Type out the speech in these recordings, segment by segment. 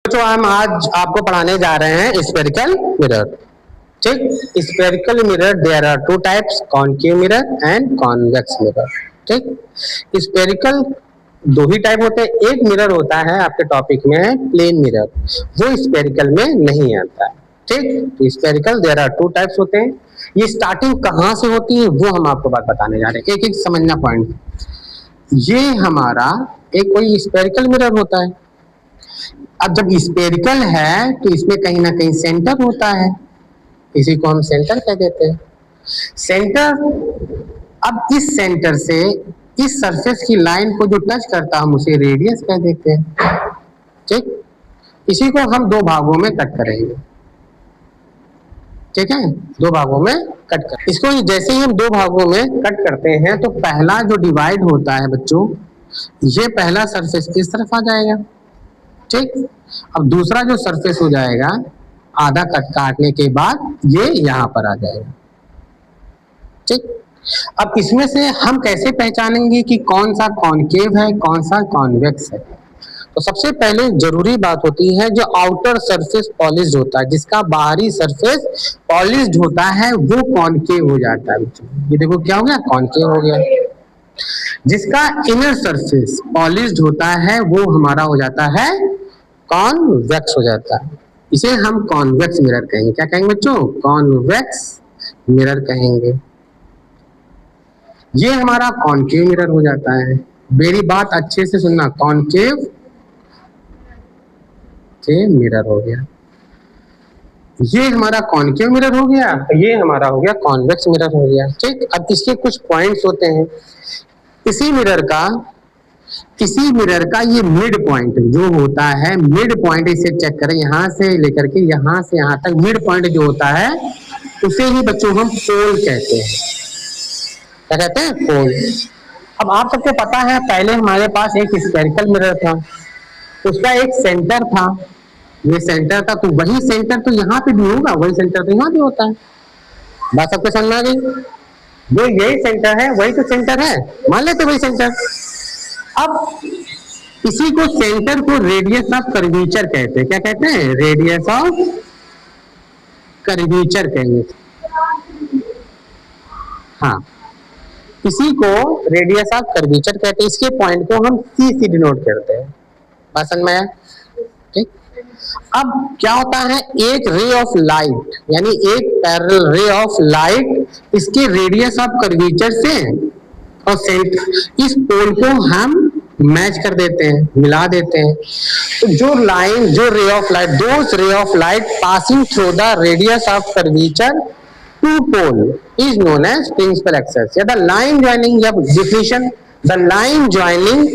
तो हम आज आपको पढ़ाने जा रहे हैं स्फेरिकल मिरर। ठीक, spherical mirror there are two types, concave mirror and convex mirror. ठीक, स्फेरिकल दो ही टाइप होते हैं। एक मिरर होता है आपके टॉपिक में है प्लेन मिरर, वो स्फेरिकल में नहीं आता है। ठीक, तो spherical there are two types होते हैं। ये स्टार्टिंग कहाँ से होती है वो हम आपको बात बताने जा रहे हैं, एक एक समझना पॉइंट। ये हमारा एक कोई स्फेरिकल मिरर होता है। अब जब स्फेरिकल है तो इसमें कहीं ना कहीं सेंटर होता है, इसी को हम सेंटर कह देते हैं। सेंटर, अब इस सेंटर से इस सरफेस की लाइन को जो टच करता है हम उसे रेडियस कह देते हैं। ठीक, इसी को हम दो भागों में कट करेंगे। ठीक है, दो भागों में कट कर, इसको जैसे ही हम दो भागों में कट करते हैं तो पहला जो डिवाइड होता है बच्चों, ये पहला सरफेस इस तरफ आ जाएगा। ठीक, अब दूसरा जो सरफेस हो जाएगा आधा कट काटने के बाद ये यहाँ पर आ जाएगा। ठीक, अब इसमें से हम कैसे पहचानेंगे कि कौन सा कॉनकेव है कौन सा कॉन्वेक्स है? तो सबसे पहले जरूरी बात होती है जो आउटर सरफेस पॉलिश्ड होता है, जिसका बाहरी सरफेस पॉलिश्ड होता है वो कॉनकेव हो जाता है। ये देखो क्या हो गया, कॉनकेव हो गया। जिसका इनर सरफेस पॉलिश्ड होता है वो हमारा हो जाता है कॉन्वेक्स हो जाता है। इसे हम कॉन्वेक्स मिरर कहेंगे। क्या कहेंगे बच्चों? कॉन्वेक्स मिरर कहेंगे। ये हमारा कॉनकेव मिरर हो जाता है। मेरी बात अच्छे से सुनना, कॉनकेव के मिरर हो गया, ये हमारा कॉनकेव मिरर हो गया, ये हमारा हो गया कॉन्वेक्स मिरर हो गया। ठीक, अब इसके कुछ पॉइंट्स होते हैं। इसी मिरर का ये मिड पॉइंट जो होता है, मिड पॉइंट इसे चेक करें, यहां से लेकर के यहां से यहां तक मिड पॉइंट जो होता है उसे ही बच्चों हम पोल कहते हैं। क्या कहते हैं? पोल। अब आप सबको पता है पहले हमारे पास एक स्फेरिकल मिरर था, उसका एक सेंटर था, ये सेंटर था, तो वही सेंटर तो यहाँ पे भी होगा, वही सेंटर तो यहाँ भी होता है। बात सबको समझ में आ गई? जो यही सेंटर है वही तो सेंटर है, मान लेते वही सेंटर। अब इसी को सेंटर को रेडियस ऑफ कर्वेचर कहते हैं। क्या कहते हैं? रेडियस ऑफ कर्वेचर कहेंगे। हाँ, इसी को रेडियस ऑफ कर्वेचर कहते हैं। इसके पॉइंट को हम सी से डिनोट करते हैं। बात समझ में आया? ठीक, अब क्या होता है, एक रे ऑफ लाइट यानी एक पैरेलल रे ऑफ लाइट इसके रेडियस ऑफ कर्वेचर से और सेंटर, इस पोल को हम मैच कर देते हैं, मिला देते हैं। तो जो लाइन, जो रे of light, those ray of light passing through the radius of curvature to pole is known as principal axis, या द लाइन ज्वाइनिंग, जब definition, the line joining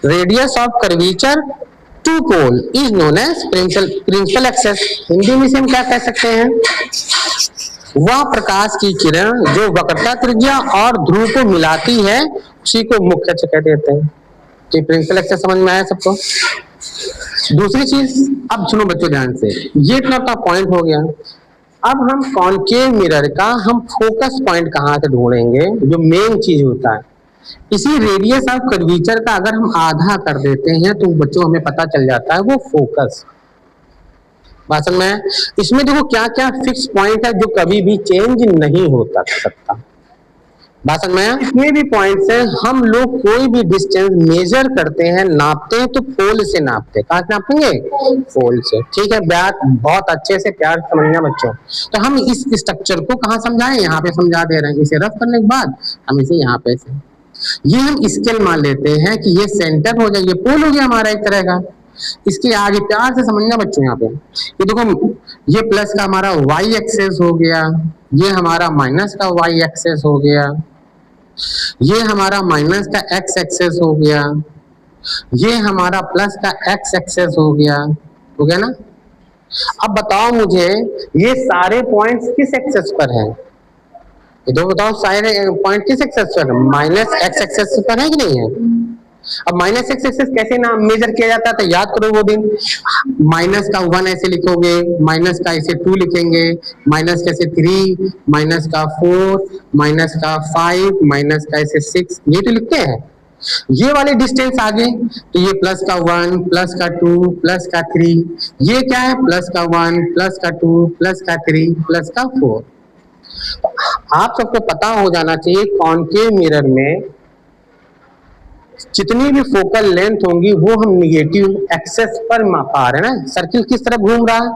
radius of curvature to pole is known as principal axis. Hindi में से हम क्या कह सकते हैं? वह प्रकाश की किरण जो वक्रता त्रिज्या और ध्रुव को मिलाती है उसी को मुख्य अक्ष कह देते हैं। तो प्रिंसिपल एक्सेस समझ में आया सबको? दूसरी चीज, अब सुनो बच्चों ध्यान से, ये इतना पॉइंट हो गया। अब हम कॉनकेव मिरर का हम फोकस पॉइंट कहाँ से ढूंढेंगे? जो मेन चीज होता है, इसी रेडियस ऑफ कर्वेचर का अगर हम आधा कर देते हैं तो बच्चों हमें पता चल जाता है वो फोकस। बात समझ में? इसमें देखो क्या क्या फिक्स पॉइंट है जो कभी भी चेंज नहीं होता सकता। बात समझ में? इतने भी पॉइंट्स हैं, हम लोग कोई भी डिस्टेंस मेजर करते हैं, नापते हैं तो पोल से नापते हैं। कहाँ से नापेंगे? पोल से। ठीक है, बात बहुत अच्छे से प्यार समझना बच्चों। तो हम इस स्ट्रक्चर को कहाँ समझाएं? यहाँ पे समझा दे रहे हैं। इसे रफ करने के बाद हम इसे यहाँ पे से, ये हम स्केल मान लेते हैं कि ये सेंटर हो जाए, ये पोल हो गया हमारा एक तरह का। इसके आगे प्यार से समझना बच्चों, यहाँ पे ये देखो, ये प्लस का हमारा वाई एक्सेस हो गया, ये हमारा माइनस का वाई एक्सेस हो गया, ये हमारा माइनस का एक्स एक्सेस हो गया, ये हमारा प्लस का एक्स एक्सेस हो गया ना? अब बताओ मुझे ये सारे पॉइंट्स किस एक्सेस पर हैं? ये दो बताओ, सारे पॉइंट किस एक्सेस पर? माइनस एक्स एक्सेस पर है कि नहीं है? अब माइनस एक्स एक्सेस कैसे ना मेजर किया जाता है? तो याद करो वो दिन, माइनस का 1 ऐसे लिखोगे, माइनस का ऐसे 2 लिखेंगे, माइनस का ऐसे 3, माइनस का 4, माइनस का 5, माइनस का ऐसे 6, ये तो लिखते हैं। ये वाले डिस्टेंस आगे तो ये प्लस का 1 प्लस का 2 प्लस का 3, ये क्या है प्लस का 1 प्लस का 2 प्लस का 3 प्लस का 4। आप सबको पता हो जाना चाहिए कॉनकेव मिरर में जितनी भी फोकल लेंथ होंगी वो हम निगेटिव एक्सेस पर मापा रहे हैं ना। सर्किल किस तरफ घूम रहा है,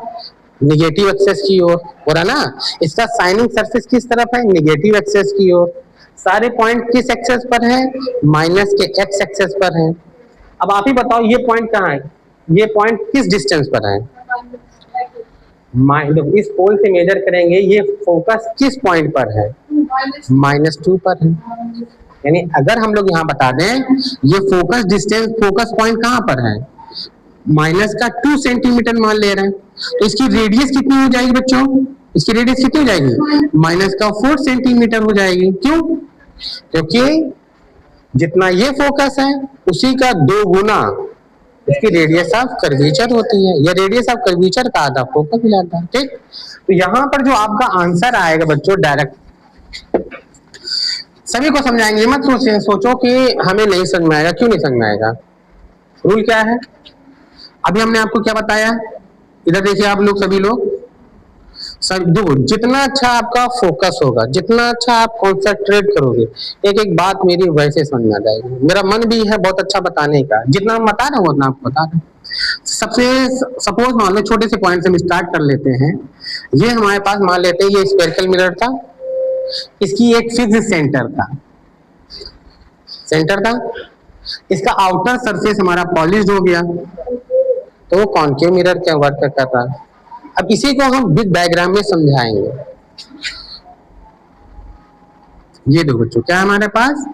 निगेटिव एक्सेस की ओर हो रहा ना। इसका साइनिंग सरफेस किस तरफ है, निगेटिव एक्सेस की ओर। सारे पॉइंट किस एक्सेस पर है, माइनस के एक्स एक्सेस पर है। अब आप ही बताओ ये पॉइंट कहाँ है, ये पॉइंट किस डिस्टेंस पर है, इस पोल से मेजर करेंगे ये फोकस किस पॉइंट पर है, -2 पर है। यानी अगर हम लोग यहाँ बता दें ये फोकस डिस्टेंस, फोकस पॉइंट कहाँ पर है, माइनस का 2 सेंटीमीटर मान ले रहे हैं, तो इसकी रेडियस कितनी हो जाएगी बच्चों, इसकी रेडियस कितनी हो जाएगी, माइनस का 4 सेंटीमीटर हो जाएगी। क्यों, क्योंकि जितना ये फोकस है उसी का 2 गुना इसकी रेडियस ऑफ कर्वेचर होती है, या रेडियस ऑफ कर्वेचर का आधा फोकस हो जाता है। ठीक, तो यहाँ पर जो आपका आंसर आएगा बच्चों डायरेक्ट सभी को समझाएंगे, मत सोचो कि हमें नहीं समझ में आएगा। क्यों नहीं समझ में आएगा, रूल क्या है अभी हमने आपको क्या बताया, इधर देखिए आप लोग सभी लोग सब देखो, जितना अच्छा आपका फोकस होगा, जितना अच्छा आप कॉन्सेंट्रेट करोगे, एक एक बात मेरी वैसे समझ में आ जाएगी। मेरा मन भी है बहुत अच्छा बताने का, जितना हम बता रहे हो उतना आपको बता रहे। सबसे सपोज मान लो छोटे से पॉइंट से हम स्टार्ट कर लेते हैं। ये हमारे पास मान लेते हैं ये स्फेरिकल मिरर था, इसकी एक फिक्स सेंटर था, इसका आउटर सरफेस हमारा पॉलिश्ड हो गया, तो वो कॉनकेव मिरर क्या वर्क कर रहा है। अब इसी को हम बिग डायग्राम में समझाएंगे। ये देखो बच्चों क्या है हमारे पास,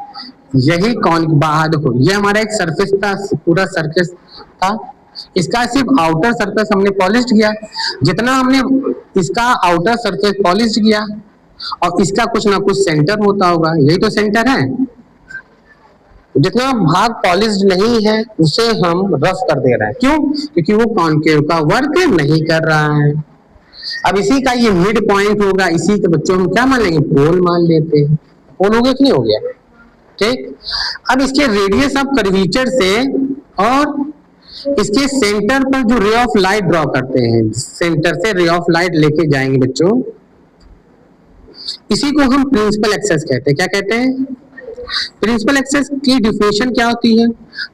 यही बाहर देखो ये हमारा एक सरफेस था, पूरा सरफेस था, इसका सिर्फ आउटर सरफेस हमने पॉलिश किया। जितना हमने इसका आउटर सरफेस पॉलिश किया और इसका कुछ ना कुछ सेंटर होता होगा, यही तो सेंटर है। जितना भाग पॉलिश नहीं है उसे हम रफ कर दे रहे हैं, क्यों, क्योंकि वो कॉनकेव का वर्क नहीं कर रहा है। अब इसी का ये मिड पॉइंट होगा, इसी के बच्चों हम क्या मान लेंगे, पोल मान लेते हैं। पोल हो गया कि नहीं हो गया, ठीक। अब इसके रेडियस ऑफ कर्वेचर से और इसके सेंटर पर जो रे ऑफ लाइट ड्रॉ करते हैं, सेंटर से रे ऑफ लाइट लेके जाएंगे बच्चों, इसी को हम प्रिंसिपल एक्सेस कहते हैं। क्या कहते हैं, प्रिंसिपल एक्सेस की डिफिनेशन क्या होती है,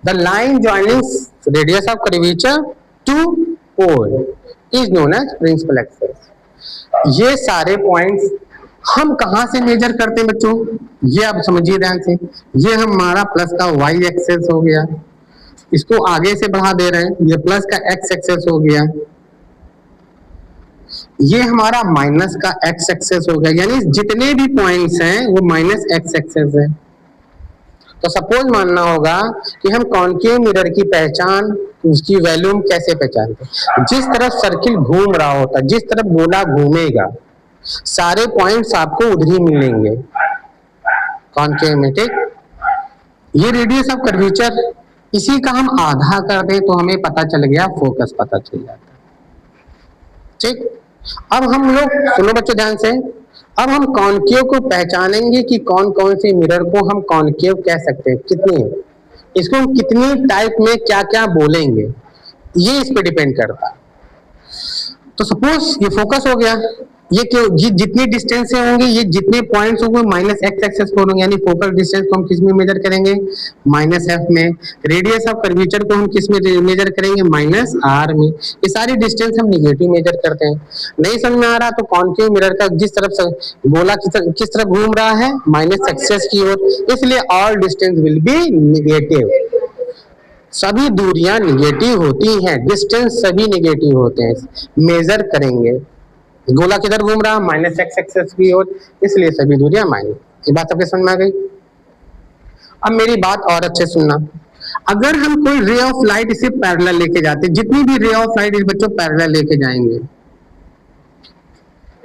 the line joining radius of curvature to pole is known as principal axis. ये सारे पॉइंट्स हम कहां से मेजर करते हैं बच्चों, ये आप समझिए ध्यान से। ये हमारा प्लस का वाई एक्सेस हो गया, इसको आगे से बढ़ा दे रहे हैं, ये प्लस का एक्स एक्सेस हो गया, ये हमारा माइनस का एक्स एक्सेस हो गया। यानी जितने भी पॉइंट्स हैं वो माइनस एक्स एक्सेस है। तो सपोज मानना होगा कि हम कॉनकेव मिरर की पहचान, उसकी वैल्यू कैसे पहचानते हैं, जिस तरफ सर्किल घूम रहा होता है, जिस तरफ गोला घूमेगा, सारे पॉइंट्स आपको उधर ही मिलेंगे कॉनकेव में, ठीक। ये रेडियस ऑफ कर्वेचर, इसी का हम आधा कर दें तो हमें पता चल गया, फोकस पता चल जाता है, ठीक। अब हम लोग सुनो बच्चों ध्यान से, अब हम कॉनकेव को पहचानेंगे कि कौन कौन से मिरर को हम कॉनकेव कह सकते हैं, कितनी, इसको हम कितनी टाइप में क्या क्या बोलेंगे, ये इस पे डिपेंड करता है। तो सपोज ये फोकस हो गया, ये जितनी डिस्टेंस से होंगे, ये जितने पॉइंट्स होंगे माइनस एक्स एक्सेस पर होंगे, यानी फोकल डिस्टेंस को हम किस में मेजर करेंगे, माइनस एफ में। रेडियस ऑफ कर्वेचर को हम किस में मेजर करेंगे, माइनस आर में। ये सारी डिस्टेंस हम निगेटिव मेजर करते हैं। नहीं समझ में आ रहा तो कॉनकेव मिरर का जिस तरफ से गोला किस तरफ घूम रहा है, माइनस एक्सेस की ओर, इसलिए all distance will be negative. सभी दूरियां निगेटिव होती हैं, डिस्टेंस सभी निगेटिव होते हैं। मेजर करेंगे गोला किधर घूम रहा, माइनस एक्स एक्सेस की ओर, इसलिए सभी दूरियां माइनस। ये बात आपके समझ में आ गई। अब मेरी बात और अच्छे सुनना, अगर हम कोई रे ऑफ लाइट इसे पैरेलल लेके जाते, जितनी भी रे ऑफ लाइट इस बच्चों पैरेलल लेके जाएंगे,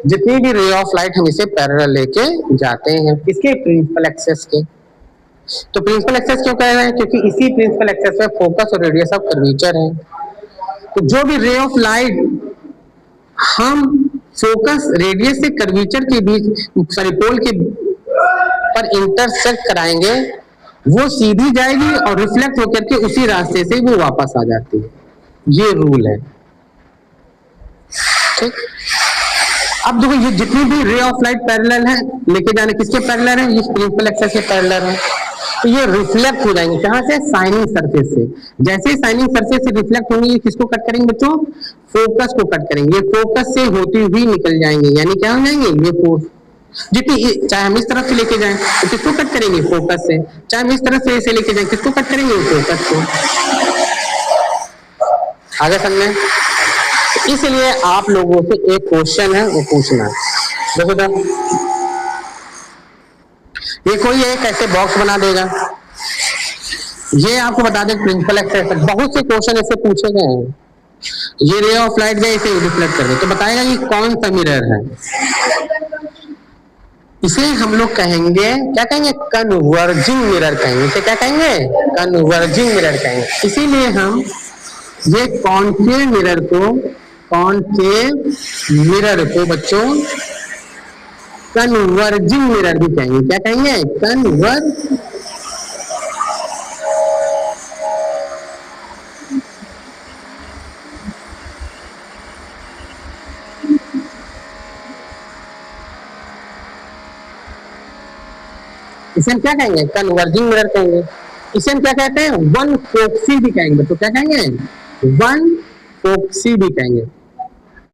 जितनी भी रे ऑफ लाइट हम इसे पैरेलल लेके जाते हैं, किसके, प्रिंसिपल एक्सेस के। तो प्रिंसिपल एक्सेस क्यों कह रहे हैं, क्योंकि इसी प्रिंसिपल एक्सेस में फोकस और रेडियस ऑफ कर्वेचर है। तो जो भी रे ऑफ लाइट हम फोकस रेडियस से कर्वेचर के बीच, सॉरी पोल के पर इंटरसेक्ट कराएंगे, वो सीधी जाएगी और रिफ्लेक्ट होकर के उसी रास्ते से वो वापस आ जाती है। ये रूल है, ठीक। अब देखो ये जितनी भी रे ऑफ लाइट पैरेलल है, लेके जाने किसके पैरेलल है, ये प्रिंसिपल एक्सिस के पैरेलल है। तो ये रिफ्लेक्ट हो जाएंगे कहां से, साइनिंग सरफेस से। जैसे ही साइनिंग सरफेस से रिफ्लेक्ट होंगे, ये किसको कट करेंगे बच्चों, फोकस को कट करेंगे। फोकस से होती हुई निकल जाएंगे, यानी क्या हो जाएंगे, ये फोर्स जितनी, चाहे हम इस तरफ से लेके जाएं तो किसको कट करेंगे, फोकस से। चाहे हम इस तरफ से ऐसे लेके जाएं, किसको कट करेंगे, फोकस को। आगे समझे। इसलिए आप लोगों से एक क्वेश्चन है वो पूछना। देखो तो ये कोई एक ऐसे बॉक्स बना देगा, ये आपको बता दे प्रिंसिपल एक्सिस। बहुत से क्वेश्चन ऐसे पूछे गए हैं, ये रे ऑफ लाइट गए इसे रिफ्लेक्ट कर दे, तो बताएगा ये कौन सा मिरर है। इसे हम लोग कहेंगे, क्या कहेंगे, कन्वर्जिंग मिरर कहेंगे। इसे क्या कहेंगे, कन्वर्जिंग मिरर कहेंगे। इसीलिए हम ये कॉन्केव मिरर को, कॉन्केव मिरर को बच्चों कन्वर्जिंग मिरर भी कहेंगे। क्या कहेंगे, कन्वर्ज। इसे हम क्या कहेंगे, कन्वर्जिंग मिरर कहेंगे। इसे हम क्या कहते हैं, वन फोक्सी भी कहेंगे। तो क्या कहेंगे, वन फोक्सी भी कहेंगे।